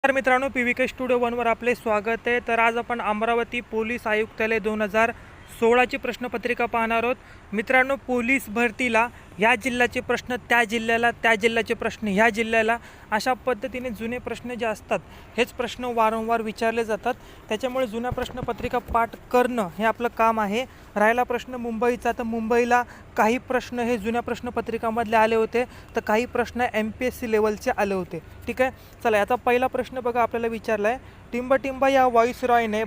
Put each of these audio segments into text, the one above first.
तर मित्रांनो, PVK studio 1वर आपले स्वागत आहे. तर आज आपण अमरावती पोलीस आयुक्तालय 2016ची प्रश्नपत्रिका पाहणार आहोत. मित्रांनो, पोलीस भरतीला ह्या जिल्ह्याचे प्रश्न त्या जिल्ह्याला, त्या जिल्ह्याचे प्रश्न ह्या जिल्ह्याला, अशा पद्धतीने जुने प्रश्न जे असतात हेच प्रश्न वारंवार विचारले जातात. त्याच्यामुळे जुन्या प्रश्नपत्रिका पाठ करणं हे आपलं काम आहे. राहिला प्रश्न मुंबईचा, तर मुंबईला काही प्रश्न हे जुन्या प्रश्नपत्रिकामधले आले होते, तर काही प्रश्न MPSC लेवलचे आले होते. ठीक आहे, चला याचा पहिला प्रश्न बघा. आपल्याला विचारला आहे, टिंबटिंब या व्हॉइसरॉयने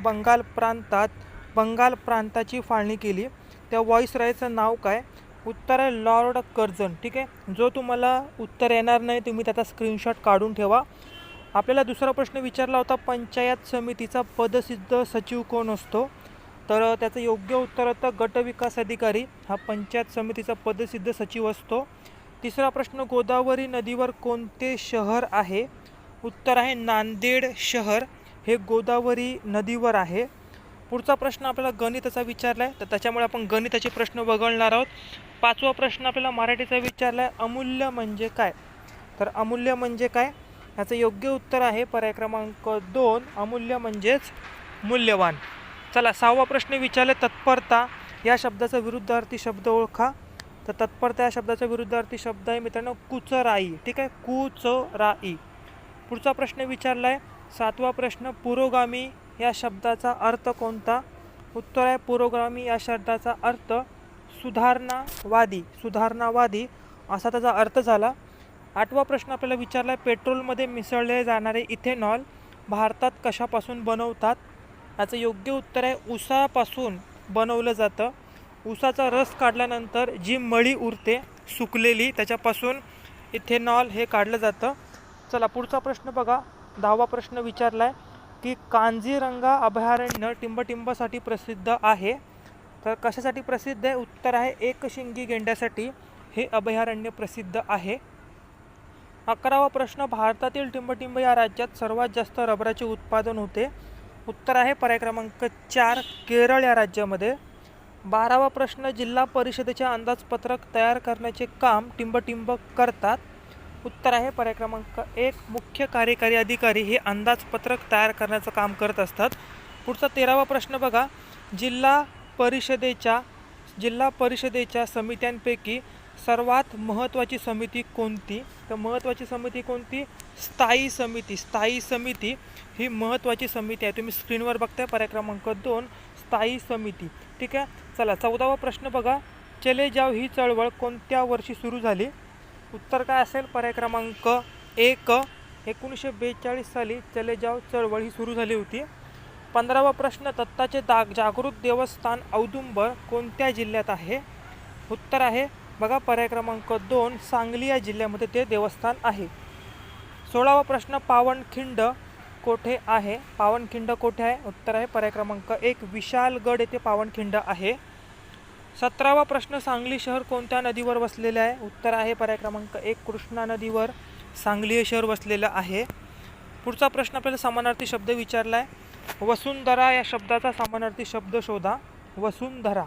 बंगाल प्रांताची फाळणी केली. त्या व्हॉइसरॉयचं नाव काय? उत्तर आहे लॉर्ड कर्झन. ठीक आहे, जो तुम्हाला उत्तर येणार नाही तुम्ही त्याचा स्क्रीनशॉट काढून ठेवा. आपल्याला दुसरा प्रश्न विचारला होता, पंचायत समितीचा पदसिद्ध सचिव कोण असतो? तर त्याचं योग्य उत्तर होतं गट विकास अधिकारी हा पंचायत समितीचा पदसिद्ध सचिव असतो. तिसरा प्रश्न, गोदावरी नदीवर कोणते शहर आहे? उत्तर आहे नांदेड शहर हे गोदावरी नदीवर आहे. पुढचा प्रश्न आपल्याला गणिताचा विचारला आहे, तर त्याच्यामुळे आपण गणिताचे प्रश्न वगळणार आहोत. पाचवा प्रश्न आपल्याला मराठीचा विचारला आहे, अमूल्य म्हणजे काय? तर अमूल्य म्हणजे काय याचं योग्य उत्तर आहे पर्याय क्रमांक 2, अमूल्य म्हणजेच मूल्यवान. चला, सहावा प्रश्न विचारले, तत्परता या शब्दाचा विरुद्धार्थी शब्द ओळखा. तर तत्परता या शब्दाचा विरुद्धार्थी शब्द आहे मित्रांनो कुचराई. ठीक आहे, कुचराई. पुढचा प्रश्न विचारला आहे, सातवा प्रश्न, पुरोगामी या शब्दाचा अर्थ कोणता? उत्तर आहे पुरोगामी या शब्दाचा अर्थ सुधारणावादी असा त्याचा अर्थ झाला. आठवा प्रश्न आपल्याला विचारला आहे, पेट्रोलमध्ये मिसळले जाणारे इथेनॉल भारतात कशापासून बनवतात? याचं योग्य उत्तर आहे ऊसापासून बनवलं जातं. ऊसाचा रस काढल्यानंतर जी मळी उरते सुकलेली त्याच्यापासून इथेनॉल हे काढलं जातं. चला, पुढचा प्रश्न बघा. 10वा प्रश्न विचारला आहे की कांझीरंगा अभयारण्य टिंबटिंबसाठी प्रसिद्ध आहे. तर कशासाठी प्रसिद्ध आहे? उत्तर आहे एकशिंगी गेंड्यासाठी हे अभयारण्य प्रसिद्ध आहे. 11वा प्रश्न, भारतातील टिंबटिंब या राज्यात सर्वात जास्त रबराचे उत्पादन होते. उत्तर आहे पर्याय क्रमांक 4, केरळ या राज्यामध्ये. 12वा प्रश्न, जिल्हा परिषदेचे अंदाजपत्रक तयार करण्याचे काम टिंबटिंब करतात. उत्तर आहे पर्याय क्रमांक 1, मुख्य कार्यकारी अधिकारी हे अंदाजपत्रक तयार करण्याचं काम करत असतात. पुढचा 13वा प्रश्न बघा, जिल्हा परिषदेच्या समित्यांपैकी सर्वात महत्त्वाची समिती कोणती? तर महत्त्वाची समिती कोणती? स्थायी समिती ही महत्त्वाची समिती आहे. तुम्ही स्क्रीनवर बघताय पर्याय क्रमांक 2, स्थायी समिती. ठीक आहे, चला 14वा प्रश्न बघा, चले जाव ही चळवळ कोणत्या वर्षी सुरू झाली? उत्तर काय असेल? पर्याय क्रमांक 1, 1942 साली चले जाव चळवळ ही सुरू झाली होती. 15वा प्रश्न, दत्ताचे जागृत देवस्थान औदुंबर कोणत्या जिल्ह्यात आहे? उत्तर आहे बघा पर्याय क्रमांक 2, सांगली या जिल्ह्यामध्ये ते देवस्थान आहे. 16वा प्रश्न, पावनखिंड कोठे आहे? कोठे आहे? उत्तर आहे पर्याय क्रमांक 1, विशालगड येथे पावनखिंड आहे. 17वा प्रश्न, सांगली शहर कोणत्या नदीवर वसलेले आहे? उत्तर आहे पर्याय क्रमांक 1, कृष्णा नदीवर सांगली हे शहर वसलेलं आहे. पुढचा प्रश्न आपल्याला समानार्थी शब्द विचारला आहे, वसुंधरा या शब्दाचा समानार्थी शब्द शोधा. वसुंधरा.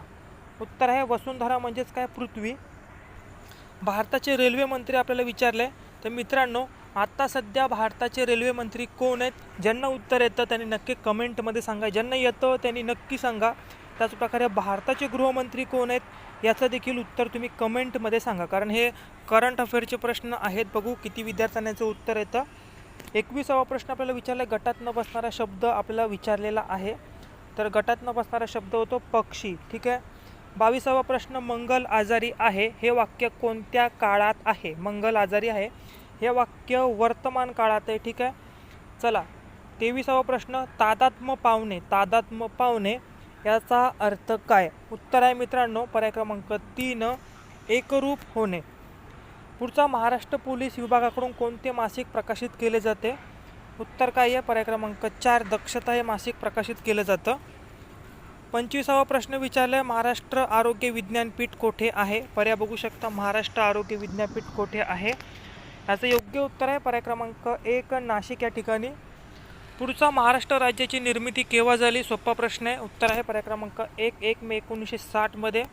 उत्तर आहे वसुंधरा म्हणजेच काय? पृथ्वी. भारताचे रेल्वे मंत्री आपल्याला विचारले, तर मित्रांनो आता सध्या भारताचे रेल्वे मंत्री कोण आहेत? ज्यांना उत्तर येतं त्यांनी नक्की कमेंटमध्ये सांगा, ज्यांना येतं त्यांनी नक्की सांगा. त्याचप्रकारे भारताचे गृहमंत्री कोण आहेत याचं देखील उत्तर तुम्ही कमेंटमध्ये सांगा, कारण हे करंट अफेअरचे प्रश्न आहेत. बघू किती विद्यार्थ्यांना याचं उत्तर येतं. 21वा प्रश्न आपल्याला विचारला, गटात न बसणारा शब्द आपल्याला विचारलेला आहे. तर गटात न बसणारा शब्द होतो पक्षी. ठीक आहे. 22वा प्रश्न, मंगल आजारी आहे हे वाक्य कोणत्या काळात आहे? मंगल आजारी आहे हे वाक्य वर्तमान काळात आहे. ठीक आहे, चला 23वा प्रश्न, तादात्म्य पावणे याचा अर्थ काय? उत्तर आहे मित्रांनो पर्याय क्रमांक 3, एकरूप होणे. पुढचा, महाराष्ट्र पोलीस विभागाकडून कोणते मासिक प्रकाशित केले जाते? उत्तर काय आहे? पर्याय क्रमांक 4, दक्षता हे मासिक प्रकाशित केलं जातं. 25वा प्रश्न विचारला, महाराष्ट्र आरोग्य विज्ञानपीठ कोठे आहे? पर्याय बघू शकता, महाराष्ट्र आरोग्य विज्ञानपीठ कोठे आहे? याचं योग्य उत्तर आहे पर्याय क्रमांक 1, नाशिक या ठिकाणी. पुढचा, महाराष्ट्र राज्याची निर्मिती केव्हा झाली? सोपा प्रश्न आहे. उत्तर आहे पर्याय क्रमांक 1 मे 1960 मध्ये.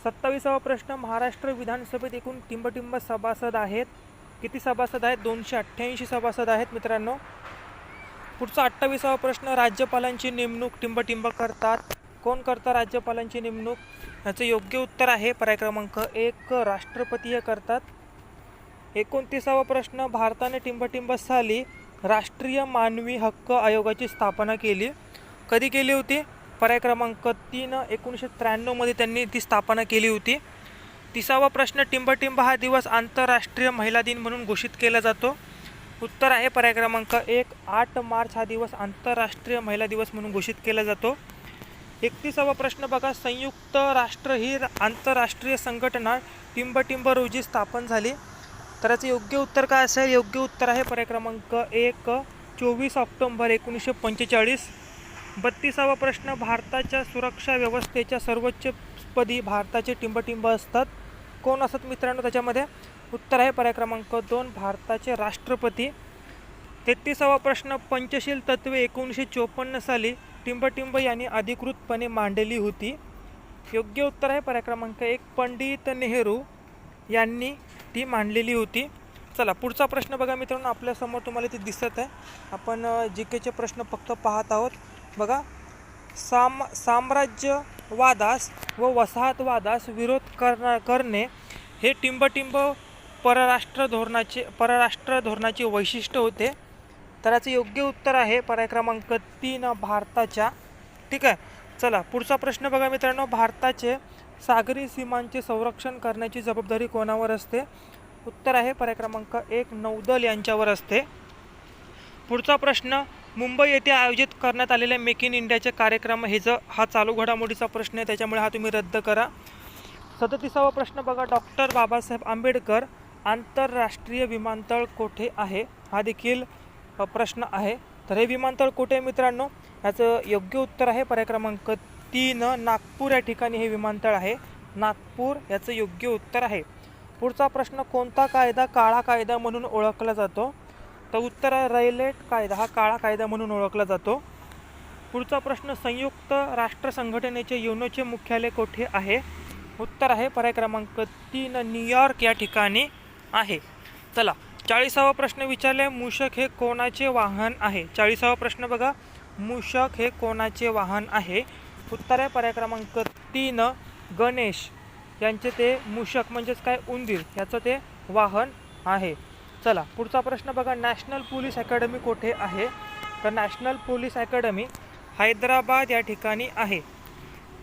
27वा प्रश्न, महाराष्ट्र विधानसभेत एकूण टिंबटिंब सभासद आहेत. किती सभासद आहेत? 288 सभासद आहेत मित्रांनो. पुढचा 28वा प्रश्न, राज्यपालांची नेमणूक टिंबटिंब करतात. कोण करतात राज्यपालांची नेमणूक? याचं योग्य उत्तर आहे पर्याय क्रमांक 1, राष्ट्रपती हे करतात. 29वा प्रश्न, भारताने टिंबटिंब साली राष्ट्रीय मानवी हक्क आयोगाची स्थापना केली. कधी केली होती? पर्याय क्रमांक 3, 1993 मध्ये त्यांनी ती स्थापना केली होती. 30वा प्रश्न, टिंबटिंब हा दिवस आंतरराष्ट्रीय महिला दिन म्हणून घोषित केला जातो. उत्तर आहे पर्याय क्रमांक 1, 8 मार्च हा दिवस आंतरराष्ट्रीय महिला दिवस म्हणून घोषित केला जातो. 31वा प्रश्न बघा, संयुक्त राष्ट्र ही आंतरराष्ट्रीय संघटना टिंबटिंब रोजी स्थापन झाली. तर याचं योग्य उत्तर काय असेल? योग्य उत्तर आहे पर्याय क्रमांक 1, 24 ऑक्टोबर 1945. 32वा प्रश्न, भारताच्या सुरक्षा व्यवस्थेच्या सर्वोच्च पदी भारताचे टिंबटिंब असतात. कोण असतात मित्रांनो त्याच्यामध्ये? उत्तर आहे पर्याय क्रमांक 2, भारताचे राष्ट्रपती. 33वा प्रश्न, पंचशील तत्वे 1954 साली टिंबटिंब यांनी अधिकृतपणे मांडली होती. योग्य उत्तर आहे पर्याय क्रमांक 1, पंडित नेहरू यांनी ती मांडलेली होती. चला पुढचा प्रश्न बघा मित्रांनो, आपल्यासमोर तुम्हाला ते दिसत आहे. आपण जीकेचे प्रश्न फक्त पाहत आहोत. बघा, साम्राज्यवादास व वसाहतवादास विरोध करणे हे टिंबटिंब परराष्ट्र धोरणाचे वैशिष्ट्य होते. तर याचं योग्य उत्तर आहे पर्याय क्रमांक 3, भारताच्या. ठीक आहे. चला पुढचा प्रश्न बघा मित्रांनो, भारताचे सागरी सीमांचे संरक्षण करण्याची जबाबदारी कोणावर असते? उत्तर आहे पर्याय क्रमांक 1, नौदल यांच्यावर असते. पुढचा प्रश्न, मुंबई येथे आयोजित करण्यात आलेल्या मेक इन इंडियाचे कार्यक्रम हा चालू घडामोडीचा प्रश्न आहे, त्याच्यामुळे हा तुम्ही रद्द करा. 37वा प्रश्न बघा, डॉक्टर बाबासाहेब आंबेडकर आंतरराष्ट्रीय विमानतळ कोठे आहे? हा देखील प्रश्न आहे. तर हे विमानतळ कोठे आहे मित्रांनो? याचं योग्य उत्तर आहे पर्याय क्रमांक 3, नागपूर या ठिकाणी हे विमानतळ आहे. नागपूर याचं योग्य उत्तर आहे. पुढचा प्रश्न, कोणता कायदा काळा कायदा म्हणून ओळखला जातो? तर उत्तर आहे रयलेट कायदा, हा काळा कायदा म्हणून ओळखला जातो. पुढचा प्रश्न, संयुक्त राष्ट्र संघटनेचे युनोचे मुख्यालय कोठे आहे? उत्तर आहे पर्याय क्रमांक 3, न्यूयॉर्क या ठिकाणी आहे. चला 40वा प्रश्न विचारले, मूषक हे कोणाचे वाहन आहे? 40वा प्रश्न बघा, मूषक हे कोणाचे वाहन आहे? उत्तर आहे पर्याय क्रमांक 3, गणेश यांचे ते मूषक म्हणजेच काय, उंदीर याचं ते वाहन आहे. चला पुढचा प्रश्न बघा, नॅशनल पोलीस अकॅडमी कोठे आहे? तर नॅशनल पोलीस अकॅडमी हैदराबाद या ठिकाणी आहे.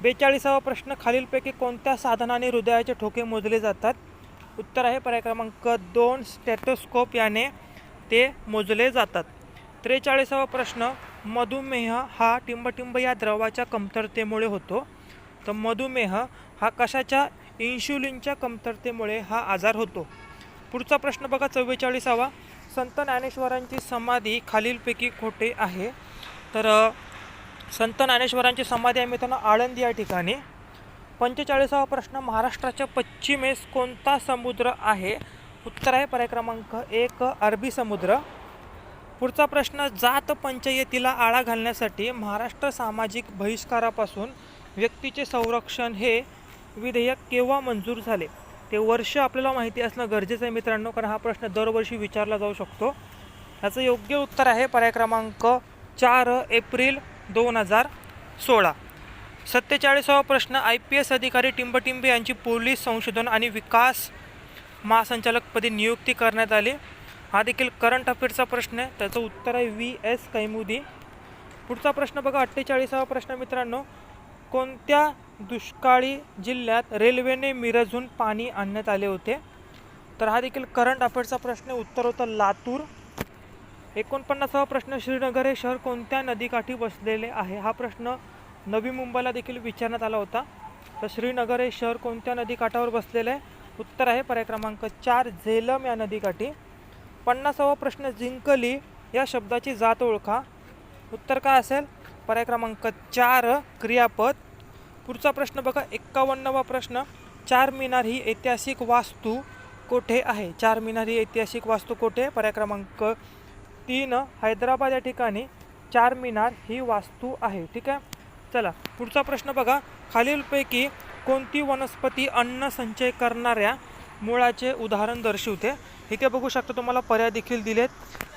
42वा प्रश्न, खालीलपैकी कोणत्या साधनाने हृदयाचे ठोके मोजले जातात? उत्तर आहे पर्याय क्रमांक 2, स्टेथोस्कोप याने ते मोजले जातात. 43वा प्रश्न, मधुमेह हा टिंबटिंब या द्रवाच्या कमतरतेमुळे होतो. तर मधुमेह हा कशाच्या? इन्शुलिनच्या कमतरतेमुळे हा आजार होतो. पुढचा प्रश्न बघा 44वा, संत ज्ञानेश्वरांची समाधी खालीलपैकी कोठे आहे? तर संत ज्ञानेश्वरांची समाधी आहे मित्रांनो आळंदी या ठिकाणी. 45वा प्रश्न, महाराष्ट्राच्या पश्चिमेस कोणता समुद्र आहे? उत्तर आहे पर्याय क्रमांक 1, अरबी समुद्र. पुढचा प्रश्न, जात पंचायतीला आळा घालण्यासाठी महाराष्ट्र सामाजिक बहिष्कारापासून व्यक्तीचे संरक्षण हे विधेयक केव्हा मंजूर झाले? ते वर्ष आपल्याला माहिती असणं गरजेचं आहे मित्रांनो, कारण हा प्रश्न दरवर्षी विचारला जाऊ शकतो. याचं योग्य उत्तर आहे पर्याय क्रमांक 4, एप्रिल 2016. 47वा प्रश्न, IPS अधिकारी टिंबटिंब यांची पोलीस संशोधन आणि विकास महासंचालकपदी नियुक्ती करण्यात आली. हा देखील करंट अफेअर्सचा प्रश्न आहे, त्याचं उत्तर आहे VS कैमुदी. पुढचा प्रश्न बघा 48वा प्रश्न मित्रांनो, कोणत्या दुष्काळी जिल्ह्यात रेल्वेने मिरजहून पाणी आणण्यात आले होते? तर हा देखील करंट अफेअर्सचा प्रश्न आहे, उत्तर होतं लातूर. 49वा प्रश्न, श्रीनगर हे शहर कोणत्या नदीकाठी बसलेले आहे? हा प्रश्न नवी मुंबईला देखील विचारण्यात आला होता. तर श्रीनगर हे शहर कोणत्या नदीकाठावर बसलेले आहे? उत्तर आहे पर्याय क्रमांक 4, झेलम या नदीकाठी. 50वा प्रश्न, जिंकली या शब्दाची जात ओळखा. उत्तर काय असेल? पर्याय क्रमांक 4, क्रियापद. पुढचा प्रश्न बघा 51वा प्रश्न, चार मिनार ही ऐतिहासिक वास्तू कोठे आहे? चार मिनार ही ऐतिहासिक वास्तू कोठे? पर्याय क्रमांक 3, हैदराबाद या ठिकाणी चार मिनार ही वास्तू आहे. ठीक आहे. चला पुढचा प्रश्न बघा, खालीलपैकी कोणती वनस्पती अन्न संचय करणाऱ्या मुळाचे उदाहरण दर्शवते? इथे बघू शकता तुम्हाला पर्याय देखील दिलेत.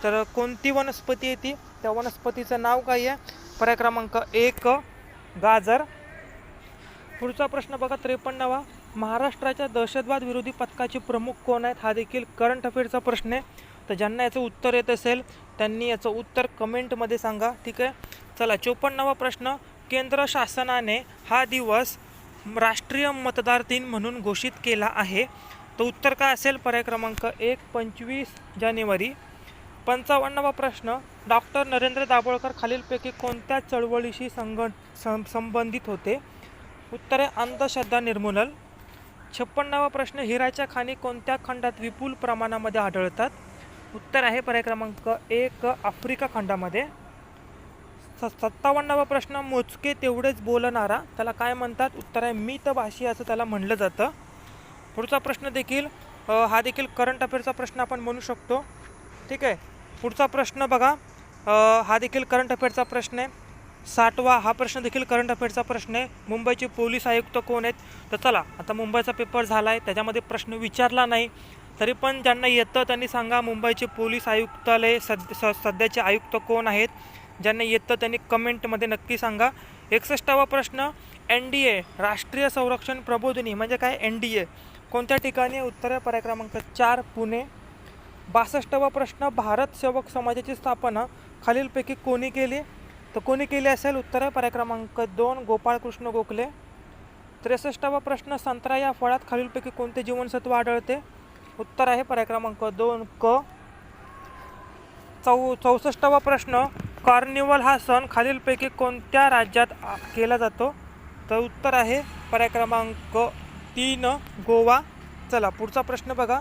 तर कोणती वनस्पती आहे ती? त्या वनस्पतीचं नाव काय आहे? पर्याय क्रमांक 1 गाजर. पुढचा प्रश्न बघा 53वा. महाराष्ट्राच्या दहशतवाद विरोधी पथकाचे प्रमुख कोण आहेत? हा देखील करंट अफेअरचा प्रश्न आहे. तर ज्यांना याचं उत्तर येत असेल त्यांनी याचं उत्तर कमेंटमध्ये सांगा. ठीक आहे. चला 54वा प्रश्न. केंद्र शासनाने हा दिवस राष्ट्रीय मतदार दिन म्हणून घोषित केला आहे. तर उत्तर काय असेल? पर्याय क्रमांक 1 25 जानेवारी. 55वा प्रश्न. डॉक्टर नरेंद्र दाभोळकर खालीलपैकी कोणत्या चळवळीशी संबंधित होते? उत्तर आहे अंधश्रद्धा निर्मूलन. 56वा प्रश्न. हिऱ्याच्या खाणी कोणत्या खंडात विपुल प्रमाणामध्ये आढळतात? उत्तर आहे पर्याय क्रमांक 1 आफ्रिका खंडामध्ये. 57वा प्रश्न. मोजके तेवढेच बोलणारा त्याला काय म्हणतात? उत्तर आहे मितभाषी असं त्याला म्हणलं जातं. पुढचा प्रश्न देखील हा देखील करंट अफेअरचा प्रश्न आपण म्हणू शकतो. ठीक आहे. पुढचा प्रश्न बघा, हा देखील करंट अफेअरचा प्रश्न आहे. 60वा हा प्रश्न देखील करंट अफेअरचा प्रश्न आहे. मुंबईचे पोलीस आयुक्त कोण आहेत? तर चला, आता मुंबईचा पेपर झाला आहे, त्याच्यामध्ये प्रश्न विचारला नाही, तरी पण ज्यांना येतं त्यांनी सांगा मुंबईचे पोलीस आयुक्तालय सध्याचे आयुक्त कोण आहेत? ज्यांना येतं त्यांनी कमेंटमध्ये नक्की सांगा. 61वा प्रश्न. NDA राष्ट्रीय संरक्षण प्रबोधिनी म्हणजे काय? NDA कोणत्या ठिकाणी? उत्तर आहे पर्याय क्रमांक 4 पुणे. 62वा प्रश्न. भारत सेवक समाजाची स्थापना खालीलपैकी कोणी केली? तर कोणी केली असेल? उत्तर आहे पर्याय क्रमांक 2 गोपाळकृष्ण गोखले. 63वा प्रश्न. संत्रा या फळात खालीलपैकी कोणते जीवनसत्व आढळते? उत्तर आहे पर्याय क्रमांक 2 क. 64वा प्रश्न. कार्निवल हा सण खालीलपैकी कोणत्या राज्यात केला जातो? तर उत्तर आहे पर्याय क्रमांक 3 गोवा. चला पुढचा प्रश्न बघा.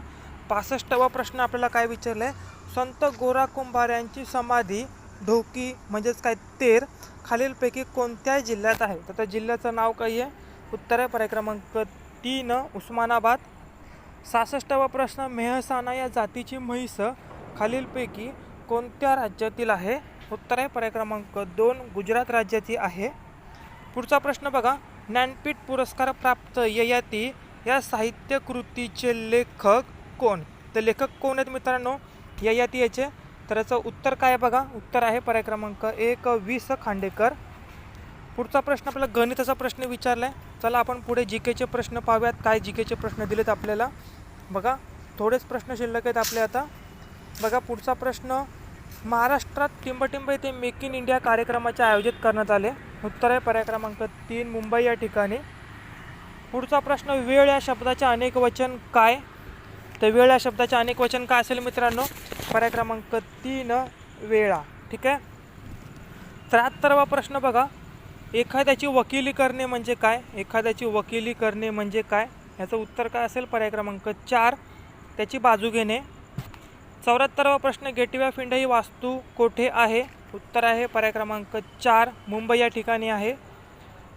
65वा प्रश्न आपल्याला काय विचारलं आहे? संत गोरा कुंभार यांची समाधी ढोकी म्हणजेच काय तेर खालीलपैकी कोणत्या जिल्ह्यात आहे? तर त्या जिल्ह्याचं नाव काय आहे? उत्तर आहे पर्याय क्रमांक 3 उस्मानाबाद. 66वा प्रश्न. मेहसाणा या जातीची म्हैस खालीलपैकी कोणत्या राज्यातील आहे? उत्तर आहे पर्याय क्रमांक 2 गुजरात राज्याची आहे. पुढचा प्रश्न बघा. ज्ञानपीठ पुरस्कार प्राप्त ययाती या साहित्य कृतीचे लेखक कोण? तर लेखक कोण आहेत मित्रांनो ययाती याचे? तर याचं उत्तर काय बघा. उत्तर आहे पर्याय क्रमांक 1 वि.स. खांडेकर. पुढचा प्रश्न आपल्याला गणिताचा प्रश्न विचारला आहे. चला आपण पुढे जीकेचे प्रश्न पाहूयात. काय जीकेचे प्रश्न दिलेत आपल्याला बघा. थोडेच प्रश्न शिल्लक आहेत आपले आता. बघा पुढचा प्रश्न. महाराष्ट्रात टिंबटिंब येथे मेक इन इंडिया कार्यक्रमाचे आयोजित करण्यात आले. उत्तर आहे पर्याय क्रमांक 3 मुंबई या ठिकाणी. पुढचा प्रश्न. वेळ या शब्दाचे अनेक वचन काय? तर वेळ या शब्दाचे अनेक वचन काय असेल मित्रांनो? पर्याय क्रमांक 3 वेळा. ठीक आहे. 73वा प्रश्न बघा. एखाद्याची वकिली करणे म्हणजे काय? एखाद्याची वकिली करणे म्हणजे काय? याचं उत्तर काय असेल? पर्याय क्रमांक 4 त्याची बाजू घेणे. 74वा प्रश्न. गेटवे ऑफ इंडिया ही वास्तू कोठे आहे? उत्तर आहे पर्याय क्रमांक 4 मुंबई या ठिकाणी आहे.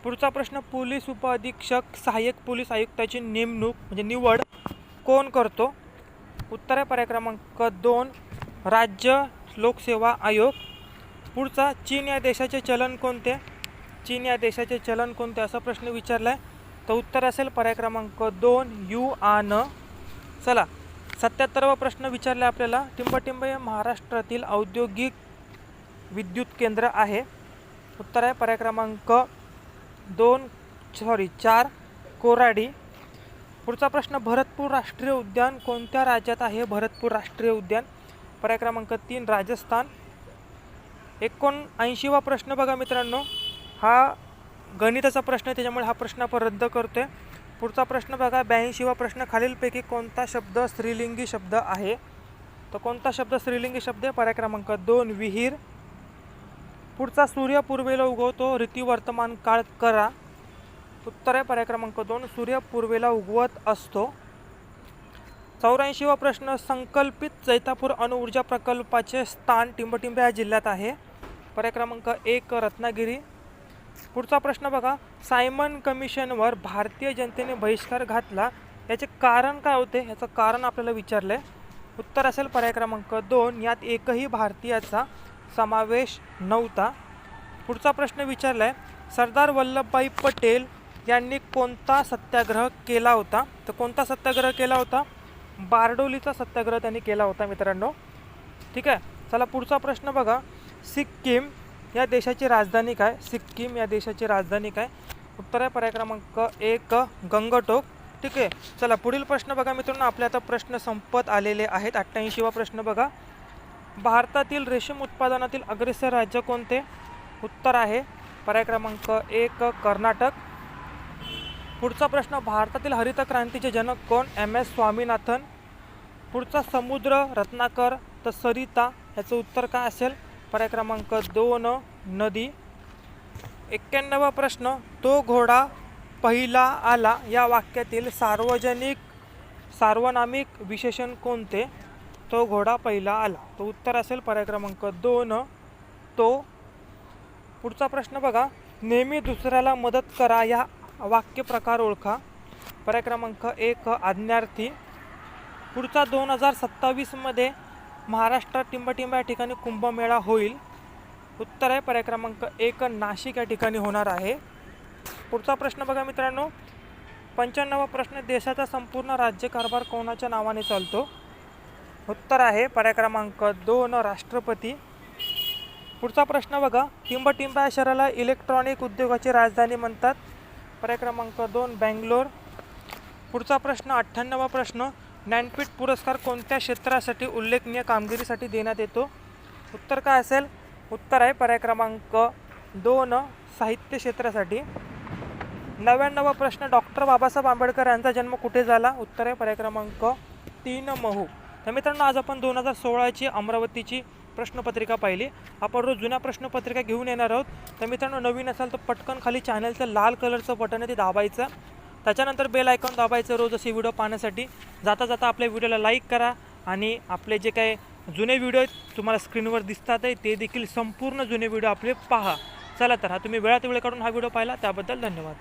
पुढचा प्रश्न. पोलीस उपअधीक्षक सहाय्यक पोलीस आयुक्ताची नेमणूक म्हणजे निवड कोण करतो? उत्तर आहे पर्याय क्रमांक 2 राज्य लोकसेवा आयोग. पुढचा. चीन या देशाचे चलन कोणते? चीन या देशाचे चलन कोणते असा प्रश्न विचारला आहे. तर उत्तर असेल पर्याय क्रमांक 2 युआन. चला 77वा प्रश्न विचारला आपल्याला. टिंबटिंब हे महाराष्ट्रातील औद्योगिक विद्युत केंद्र आहे. उत्तर आहे पर्याय क्रमांक 4 कोराडी. पुढचा प्रश्न. भरतपूर राष्ट्रीय उद्यान कोणत्या राज्यात आहे? भरतपूर राष्ट्रीय उद्यान पर्याय क्रमांक 3 राजस्थान. 79वा प्रश्न बघा मित्रांनो. हा गणिताचा प्रश्न आहे त्याच्यामुळे हा प्रश्न आपण रद्द करतोय. पुढचा प्रश्न बघा. 82वा प्रश्न. खालीलपैकी कोणता शब्द स्त्रीलिंगी शब्द आहे? तर कोणता शब्द स्त्रीलिंगी शब्द आहे? पर्याय क्रमांक 2 विहीर. पुढचा. सूर्य पूर्वेला उगवतो ऋतू वर्तमान काळ करा. उत्तर आहे पर्याय क्रमांक 2 सूर्य पूर्वेला उगवत असतो. 84वा प्रश्न. संकल्पित जैतापूर अणुऊर्जा प्रकल्पाचे स्थान टिंबटिंब या जिल्ह्यात आहे. पर्याय क्रमांक 1 रत्नागिरी. पुढचा प्रश्न बघा. सायमन कमिशनवर भारतीय जनतेने बहिष्कार घातला याचे कारण काय होते? याचं कारण आपल्याला विचारलं आहे. उत्तर असेल पर्याय क्रमांक 2 यात एकही भारतीयाचा समावेश नव्हता. पुढचा प्रश्न विचारला आहे. सरदार वल्लभभाई पटेल यांनी कोणता सत्याग्रह केला होता? तर कोणता सत्याग्रह केला होता? बारडोलीचा सत्याग्रह त्यांनी केला होता मित्रांनो. ठीक आहे. चला पुढचा प्रश्न बघा, सिक्कीम या देशाची राजधानी काय? सिक्कीम या देशाची राजधानी काय? उत्तर आहे पर्याय क्रमांक 1 गंगटोक. ठीक आहे. चला पुढील प्रश्न बघा मित्रांनो, आपले आता प्रश्न संपत आलेले आहेत. 88वा प्रश्न बघा, भारतातील रेशीम उत्पादनातील अग्रेसर राज्य कोणते? उत्तर आहे पर्याय क्रमांक 1 कर्नाटक. पुढचा प्रश्न, भारतातील हरित क्रांतीचे जनक कोण? MS स्वामीनाथन. पुढचा, समुद्र रत्नाकर तर सरिता, ह्याचं उत्तर काय असेल? पर्याय क्रमांक 2 नदी. 91वा प्रश्न, तो घोडा पहिला आला या वाक्यातील सार्वनामिक विशेषण कोणते? तो घोडा पहिला आला, तो उत्तर असेल पर्याय क्रमांक 2 तो. पुढचा प्रश्न बघा, नेहमी दुसऱ्याला मदत करा या वाक्य प्रकार ओळखा. पर्याय क्रमांक 1 आज्ञार्थी. पुढचा, 2027 मध्ये महाराष्ट्रात टिंबटिंब या ठिकाणी कुंभमेळा होईल. उत्तर आहे पर्याय क्रमांक 1 नाशिक या ठिकाणी होणार आहे. पुढचा प्रश्न बघा मित्रांनो, 95वा प्रश्न, देशाचा संपूर्ण राज्यकारभार कोणाच्या नावाने चालतो? उत्तर आहे पर्याय क्रमांक 2 राष्ट्रपती. पुढचा प्रश्न बघा, टिंबटिंब या शहराला इलेक्ट्रॉनिक उद्योगाची राजधानी म्हणतात. पर्याय क्रमांक 2 बँगलोर. पुढचा प्रश्न, 98वा प्रश्न, ज्ञानपीठ पुरस्कार कोणत्या क्षेत्रासाठी उल्लेखनीय कामगिरीसाठी देण्यात येतो? उत्तर काय असेल? उत्तर आहे पर्याय क्रमांक 2 साहित्य क्षेत्रासाठी. 99वा प्रश्न, डॉक्टर बाबासाहेब आंबेडकर यांचा जन्म कुठे झाला? उत्तर आहे पर्याय क्रमांक 3 महू. तर मित्रांनो, आज आपण 2016ची अमरावतीची प्रश्नपत्रिका पाहिली. आपण रोज जुन्या प्रश्नपत्रिका घेऊन येणार आहोत. तर मित्रांनो, नवीन असाल तर पटकन खाली चॅनलचं लाल कलरचं बटन आहे ते दाबायचं, त्याच्यानंतर बेल आयकॉन दाबायचं रोज असे व्हिडिओ पाहण्यासाठी. जाता जाता आपल्या व्हिडिओला लाईक करा आणि आपले जे काही जुने व्हिडिओ आहेत तुम्हाला स्क्रीनवर दिसतात आहे ते देखील संपूर्ण जुने व्हिडिओ आपले पहा. चला तर, हा तुम्ही वेळात वेळ काढून हा व्हिडिओ पाहिला त्याबद्दल धन्यवाद.